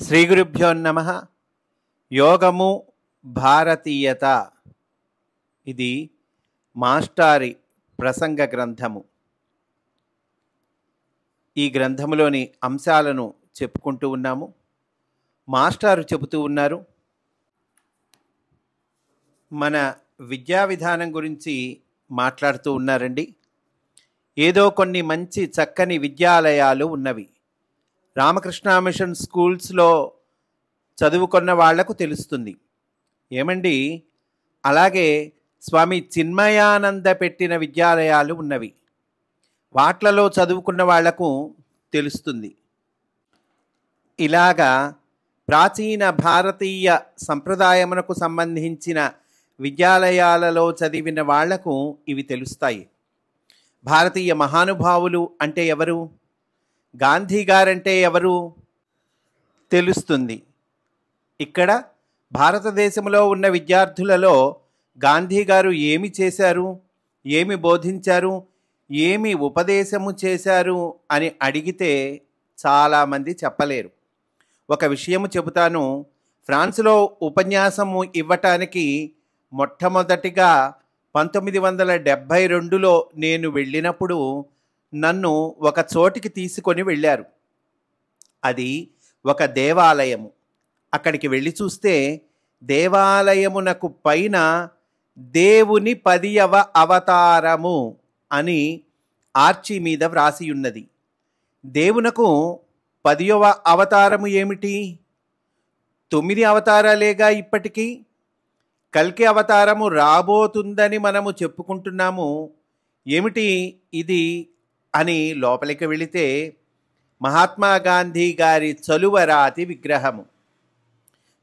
శ్రీ గురుభ్యో నమః. యోగము భారతీయత. ఇది మాస్టారి ప్రసంగ గ్రంథము. ఈ గ్రంథములోని అంశాలను చెప్పుకుంటూ ఉన్నాము. మాస్టారు చెబుతూ ఉన్నారు, మన విద్యా విధానం గురించి మాట్లాడుతూ ఉన్నారండి. ఏదో కొన్ని మంచి చక్కని విద్యాలయాలు ఉన్నవి. రామకృష్ణ మిషన్ స్కూల్స్లో చదువుకున్న వాళ్లకు తెలుస్తుంది. ఏమండి, అలాగే స్వామి చిన్మయానంద పెట్టిన విద్యాలయాలు ఉన్నవి. వాట్లలో చదువుకున్న వాళ్లకు తెలుస్తుంది. ఇలాగా ప్రాచీన భారతీయ సంప్రదాయమునకు సంబంధించిన విద్యాలయాలలో చదివిన వాళ్లకు ఇవి తెలుస్తాయి. భారతీయ మహానుభావులు అంటే ఎవరు, గాంధీ గారంటే ఎవరు తెలుస్తుంది. ఇక్కడ భారతదేశంలో ఉన్న విద్యార్థులలో గాంధీ గారు ఏమి చేశారు, ఏమి బోధించారు, ఏమి ఉపదేశము చేశారు అని అడిగితే చాలామంది చెప్పలేరు. ఒక విషయము చెబుతాను. ఫ్రాన్స్లో ఉపన్యాసము ఇవ్వటానికి మొట్టమొదటిగా 1972లో నేను వెళ్ళినప్పుడు నన్ను ఒక చోటికి తీసుకొని వెళ్ళారు. అది ఒక దేవాలయము. అక్కడికి వెళ్ళి చూస్తే దేవాలయమునకు పైన దేవుని 10వ అవతారము అని ఆర్చి మీద వ్రాసి ఉన్నది. దేవునకు 10వ అవతారము ఏమిటి? 9 అవతారాలేగా ఇప్పటికీ. కల్కి అవతారము రాబోతుందని మనము చెప్పుకుంటున్నాము. ఏమిటి ఇది అని లోపలికి వెళితే మహాత్మా గాంధీ గారి చలువరాతి విగ్రహము,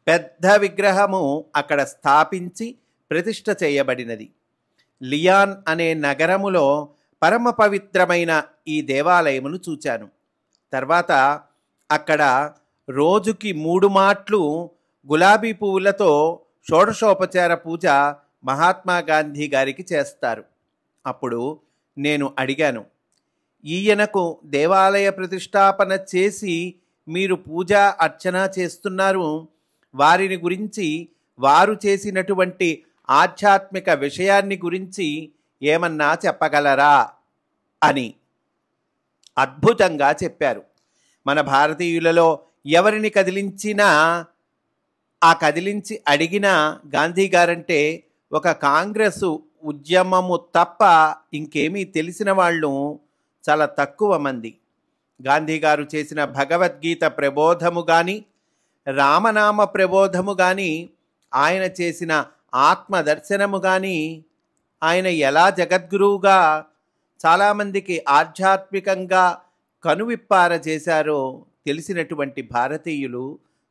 పెద్ద విగ్రహము అక్కడ స్థాపించి ప్రతిష్ఠ చేయబడినది. లియాన్ అనే నగరములో పరమ పవిత్రమైన ఈ దేవాలయమును చూచాను. తర్వాత అక్కడ రోజుకి 3 మాట్లు గులాబీ పువ్వులతో షోడశోపచార పూజ మహాత్మా గాంధీ గారికి చేస్తారు. అప్పుడు నేను అడిగాను, ఈయనకు దేవాలయ ప్రతిష్టాపన చేసి మీరు పూజ అర్చన చేస్తున్నారు, వారిని గురించి, వారు చేసినటువంటి ఆధ్యాత్మిక విషయాన్ని గురించి ఏమన్నా చెప్పగలరా అని. అద్భుతంగా చెప్పారు. మన భారతీయులలో ఎవరిని కదిలించినా, ఆ కదిలించి అడిగిన గాంధీ గారంటే ఒక కాంగ్రెసు ఉద్యమము తప్ప ఇంకేమీ తెలిసిన వాళ్ళు చాలా తక్కువ మంది. గాంధీ గారు చేసిన భగవద్గీత ప్రబోధము కానీ, రామనామ ప్రబోధము కానీ, ఆయన చేసిన ఆత్మదర్శనము కానీ, ఆయన ఎలా జగద్గురువుగా చాలామందికి ఆధ్యాత్మికంగా కనువిప్పార చేశారో తెలిసినటువంటి భారతీయులు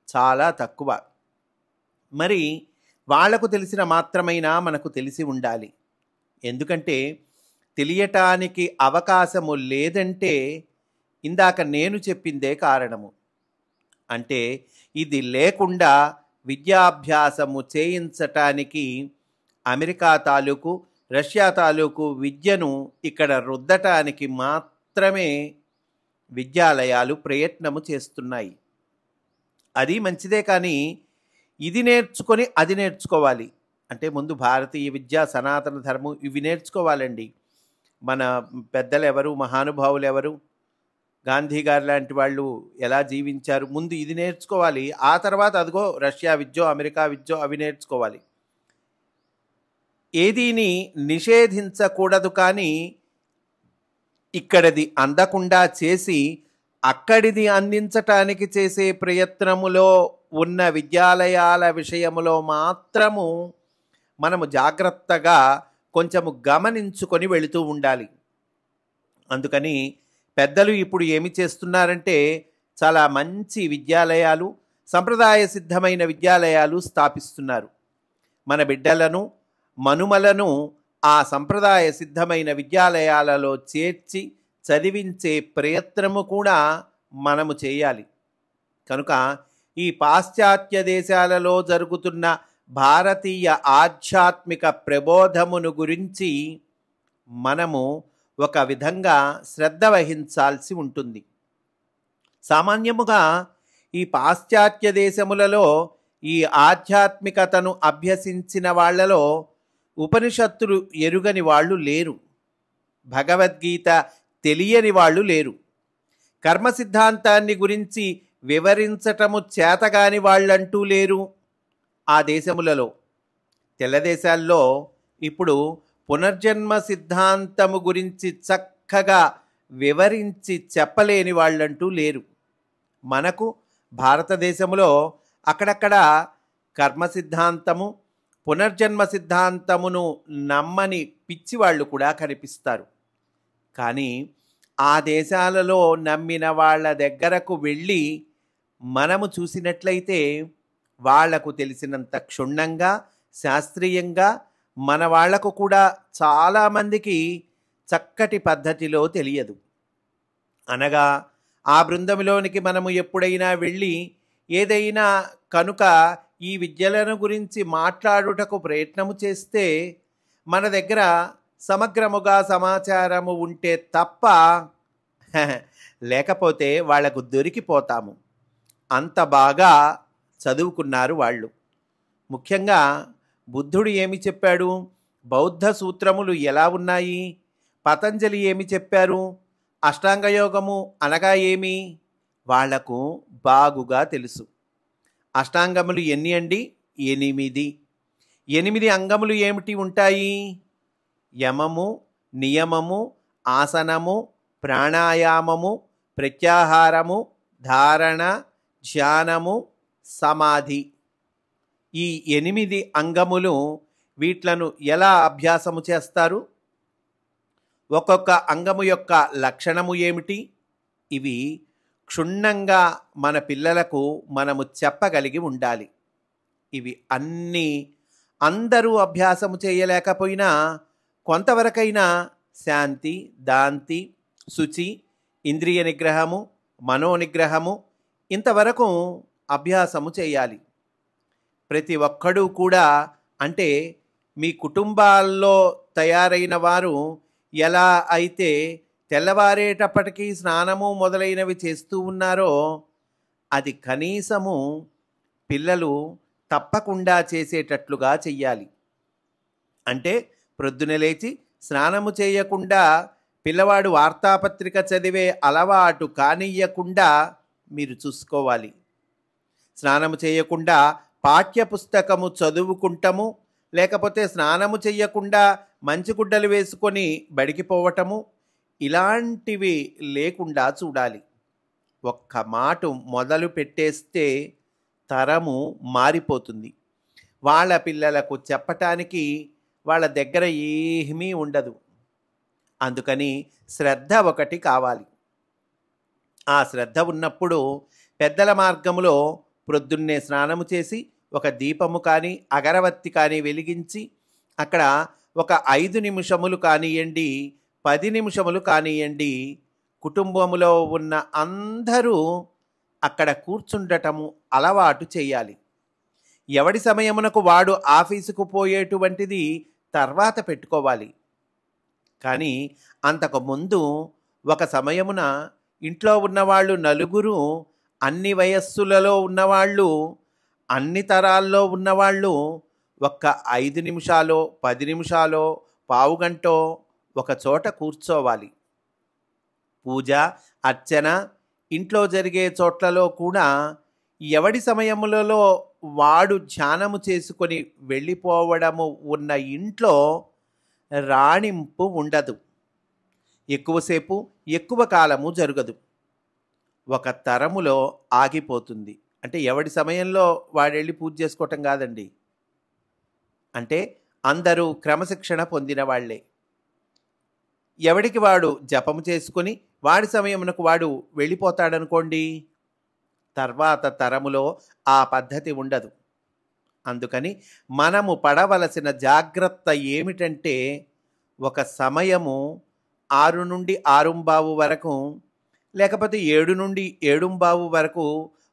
చాలా తక్కువ. మరి వాళ్లకు తెలిసిన మాత్రమైనా మనకు తెలిసి ఉండాలి. ఎందుకంటే తెలియటానికి అవకాశము లేదంటే ఇందాక నేను చెప్పిందే కారణము. అంటే ఇది లేకుండా విద్యాభ్యాసము చేయించటానికి అమెరికా తాలూకు, రష్యా తాలూకు విద్యను ఇక్కడ రుద్దటానికి మాత్రమే విద్యాలయాలు ప్రయత్నము చేస్తున్నాయి. అది మంచిదే, కానీ ఇది నేర్చుకొని అది నేర్చుకోవాలి అంటే ముందు భారతీయ విద్య, సనాతన ధర్మం ఇవి నేర్చుకోవాలండి. మన పెద్దలు ఎవరు, మహానుభావులు ఎవరు, గాంధీ గారు లాంటి వాళ్ళు ఎలా జీవించారు, ముందు ఇది నేర్చుకోవాలి. ఆ తర్వాత అదిగో రష్యా విద్యో, అమెరికా విద్యో అవి నేర్చుకోవాలి. ఏదీని నిషేధించకూడదు, కానీ ఇక్కడిది అందకుండా చేసి అక్కడిది అందించటానికి చేసే ప్రయత్నములో ఉన్న విద్యాలయాల విషయములో మాత్రము మనము జాగ్రత్తగా కొంచెము గమనించుకొని వెళుతూ ఉండాలి. అందుకని పెద్దలు ఇప్పుడు ఏమి చేస్తున్నారంటే చాలా మంచి విద్యాలయాలు, సంప్రదాయ సిద్ధమైన విద్యాలయాలు స్థాపిస్తున్నారు. మన బిడ్డలను, మనుమలను ఆ సంప్రదాయ సిద్ధమైన విద్యాలయాలలో చేర్చి చదివించే ప్రయత్నము కూడా మనము చేయాలి. కనుక ఈ పాశ్చాత్య దేశాలలో జరుగుతున్న భారతీయ ఆధ్యాత్మిక ప్రబోధమును గురించి మనము ఒక విధంగా శ్రద్ధ వహించాల్సి ఉంటుంది. సామాన్యముగా ఈ పాశ్చాత్య దేశములలో ఈ ఆధ్యాత్మికతను అభ్యసించిన వాళ్ళలో ఉపనిషత్తులు ఎరుగని వాళ్ళు లేరు, భగవద్గీత తెలియని వాళ్ళు లేరు, కర్మ సిద్ధాంతాన్ని గురించి వివరించటము చేతగాని వాళ్ళంటూ లేరు. ఆ దేశములలో తెల్ల దేశాల్లో ఇప్పుడు పునర్జన్మ సిద్ధాంతము గురించి చక్కగా వివరించి చెప్పలేని వాళ్ళంటూ లేరు. మనకు భారతదేశంలో అక్కడక్కడ కర్మ సిద్ధాంతము, పునర్జన్మ సిద్ధాంతమును నమ్మని పిచ్చివాళ్ళు కూడా కనిపిస్తారు. కానీ ఆ దేశాలలో నమ్మిన వాళ్ళ దగ్గరకు వెళ్ళి మనము చూసినట్లయితే వాళ్లకు తెలిసినంత క్షుణ్ణంగా శాస్త్రీయంగా మన వాళ్లకు కూడా చాలామందికి చక్కటి పద్ధతిలో తెలియదు. అనగా ఆ బృందంలోనికి మనము ఎప్పుడైనా వెళ్ళి ఏదైనా కనుక ఈ విద్యలను గురించి మాట్లాడుటకు ప్రయత్నము చేస్తే మన దగ్గర సమగ్రముగా సమాచారము ఉంటే తప్ప లేకపోతే వాళ్లకు దొరికిపోతాము. అంత బాగా చదువుకున్నారు వాళ్ళు. ముఖ్యంగా బుద్ధుడు ఏమి చెప్పాడు, బౌద్ధ సూత్రములు ఎలా ఉన్నాయి, పతంజలి ఏమి చెప్పారు, అష్టాంగయోగము అనగా ఏమి వాళ్లకు బాగుగా తెలుసు. అష్టాంగములు ఎన్ని అండి? 8. 8 అంగములు ఏమిటి ఉంటాయి? యమము, నియమము, ఆసనము, ప్రాణాయామము, ప్రత్యాహారము, ధారణ, ధ్యానము, సమాధి. ఈ 8 అంగములు వీట్లను ఎలా అభ్యాసము చేస్తారు? ఒక్కొక్క అంగము యొక్క లక్షణము ఏమిటి? ఇవి క్షుణ్ణంగా మన పిల్లలకు మనము చెప్పగలిగి ఉండాలి. ఇవి అన్నీ అందరూ అభ్యాసము చేయలేకపోయినా కొంతవరకైనా శాంతి, దాంతి, శుచి, ఇంద్రియ నిగ్రహము, మనోనిగ్రహము ఇంతవరకు అభ్యాసము చేయాలి. ప్రతి ఒక్కడూ కూడా, అంటే మీ కుటుంబాల్లో తయారైన వారు ఎలా అయితే తెల్లవారేటప్పటికీ స్నానము మొదలైనవి చేస్తూ ఉన్నారో అది కనీసము పిల్లలు తప్పకుండా చేసేటట్లుగా చెయ్యాలి. అంటే ప్రొద్దున లేచి స్నానము చేయకుండా పిల్లవాడు వార్తాపత్రిక చదివే అలవాటు కానియ్యకుండా మీరు చూసుకోవాలి. స్నానము చేయకుండా పాఠ్యపుస్తకము చదువుకుంటాము, లేకపోతే స్నానము చేయకుండా మంచి గుడ్డలు వేసుకొని బడికి పోవటము, ఇలాంటివి లేకుండా చూడాలి. ఒక్క మాట మొదలు పెట్టేస్తే తరము మారిపోతుంది. వాళ్ళ పిల్లలకు చెప్పటానికి వాళ్ళ దగ్గర ఏమీ ఉండదు. అందుకని శ్రద్ధ ఒకటి కావాలి. ఆ శ్రద్ధ ఉన్నప్పుడు పెద్దల మార్గములో ప్రొద్దున్నే స్నానము చేసి ఒక దీపము కానీ అగరవత్తి కానీ వెలిగించి అక్కడ ఒక 5 నిమిషములు కానివ్వండి, 10 నిమిషములు కానివ్వండి, కుటుంబములో ఉన్న అందరూ అక్కడ కూర్చుండటము అలవాటు చేయాలి. ఎవడి సమయమునకు వాడు ఆఫీసుకు పోయేటువంటిది తర్వాత పెట్టుకోవాలి. కానీ అంతకుముందు ఒక సమయమున ఇంట్లో ఉన్నవాళ్ళు నలుగురు, అన్ని వయస్సులలో ఉన్నవాళ్ళు, అన్ని తరాల్లో ఉన్నవాళ్ళు ఒక్క 5 నిమిషాలో 10 నిమిషాలో పావుగంటో ఒక చోట కూర్చోవాలి. పూజ అర్చన ఇంట్లో జరిగే చోట్లలో కూడా ఎవడి సమయములలో వాడు ధ్యానము చేసుకొని వెళ్ళిపోవడము ఉన్న ఇంట్లో రాణింపు ఉండదు. ఎక్కువసేపు ఎక్కువ కాలము జరగదు. ఒక తరములో ఆగిపోతుంది. అంటే ఎవడి సమయంలో వాడు వెళ్ళి పూజ చేసుకోవటం కాదండి. అంటే అందరూ క్రమశిక్షణ పొందిన వాళ్లే. ఎవడికి వాడు జపము చేసుకుని వాడి సమయమునకు వాడు వెళ్ళిపోతాడనుకోండి, తర్వాత తరములో ఆ పద్ధతి ఉండదు. అందుకని మనము పడవలసిన జాగ్రత్త ఏమిటంటే ఒక సమయము 6 నుండి 6:15 వరకు, లేకపోతే 7 నుండి 7:15 వరకు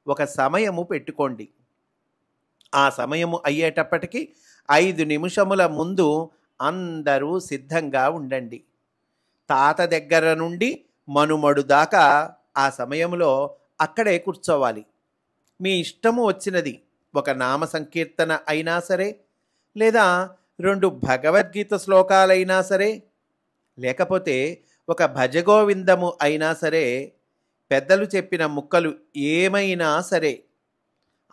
ఒక సమయము పెట్టుకోండి. ఆ సమయము అయ్యేటప్పటికి 5 నిమిషముల ముందు అందరూ సిద్ధంగా ఉండండి. తాత దగ్గర నుండి మనుమడు దాకా ఆ సమయంలో అక్కడే కూర్చోవాలి. మీ ఇష్టము వచ్చినది ఒక నామ సంకీర్తన అయినా సరే, లేదా 2 భగవద్గీత శ్లోకాలైనా సరే, లేకపోతే ఒక భజగోవిందము అయినా సరే, పెద్దలు చెప్పిన ముక్కలు ఏమైనా సరే,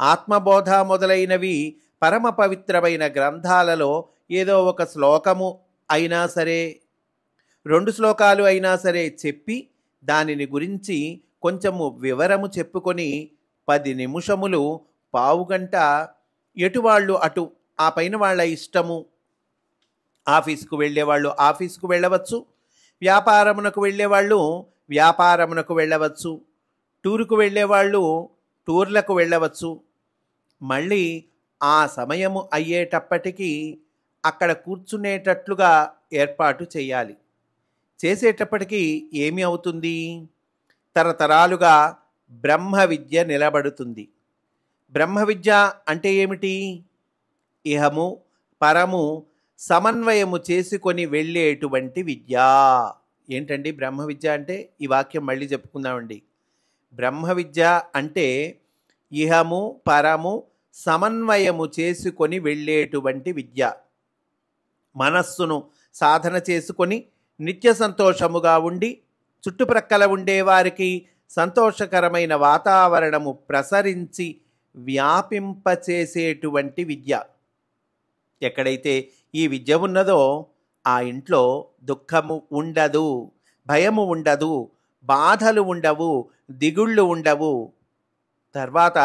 ఆత్మబోధ మొదలైనవి పరమ పవిత్రమైన గ్రంథాలలో ఏదో ఒక శ్లోకము అయినా సరే, 2 శ్లోకాలు అయినా సరే చెప్పి దానిని గురించి కొంచెము వివరము చెప్పుకొని 10 నిమిషములు, పావుగంట ఎటువాళ్ళు అటు, ఆ పైన వాళ్ళ ఇష్టము. ఆఫీస్కు వెళ్ళేవాళ్ళు ఆఫీస్కు వెళ్ళవచ్చు, వ్యాపారమునకు వెళ్ళేవాళ్ళు వ్యాపారమునకు వెళ్ళవచ్చు, టూరుకు వెళ్ళేవాళ్ళు టూర్లకు వెళ్ళవచ్చు. మళ్ళీ ఆ సమయము అయ్యేటప్పటికీ అక్కడ కూర్చునేటట్లుగా ఏర్పాటు చేయాలి. చేసేటప్పటికీ ఏమి అవుతుంది? తరతరాలుగా బ్రహ్మ విద్య నిలబడుతుంది. బ్రహ్మ విద్య అంటే ఏమిటి? ఇహము పరము సమన్వయము చేసుకొని వెళ్ళేటువంటి విద్య. ఏంటండి బ్రహ్మ విద్య అంటే? ఈ వాక్యం మళ్ళీ చెప్పుకుందామండి. బ్రహ్మ విద్య అంటే ఇహము పరము సమన్వయము చేసుకొని వెళ్ళేటువంటి విద్య. మనస్సును సాధన చేసుకొని నిత్య సంతోషముగా ఉండి చుట్టుప్రక్కల ఉండేవారికి సంతోషకరమైన వాతావరణము ప్రసరించి వ్యాపింపచేసేటువంటి విద్య. ఎక్కడైతే ఈ విద్య ఉన్నదో ఆ ఇంట్లో దుఃఖము ఉండదు, భయము ఉండదు, బాధలు ఉండవు, దిగుళ్ళు ఉండవు. తర్వాత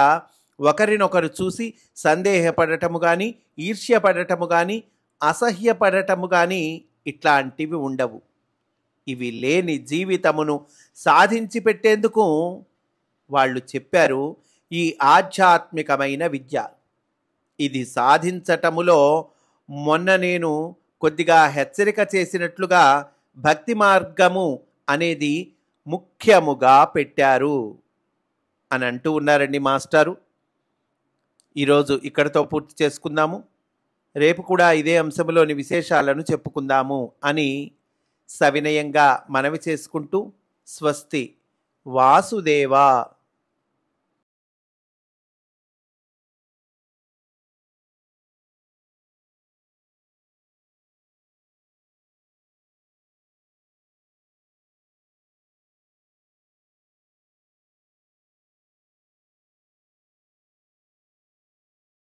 ఒకరినొకరు చూసి సందేహపడటము కానీ, ఈర్ష్యపడటము కానీ, అసహ్యపడటము కానీ ఇట్లాంటివి ఉండవు. ఇవి లేని జీవితమును సాధించి పెట్టేందుకు వాళ్ళు చెప్పారు ఈ ఆధ్యాత్మికమైన విద్య. ఇది సాధించటములో మొన్న నేను కొద్దిగా హెచ్చరిక చేసినట్లుగా భక్తి మార్గము అనేది ముఖ్యముగా పెట్టారు అని అంటూ ఉన్నారండి మాస్టారు. ఈరోజు ఇక్కడితో పూర్తి చేసుకుందాము. రేపు కూడా ఇదే అంశంలోని విశేషాలను చెప్పుకుందాము అని సవినయంగా మనవి చేసుకుంటూ స్వస్తి. వాసుదేవా.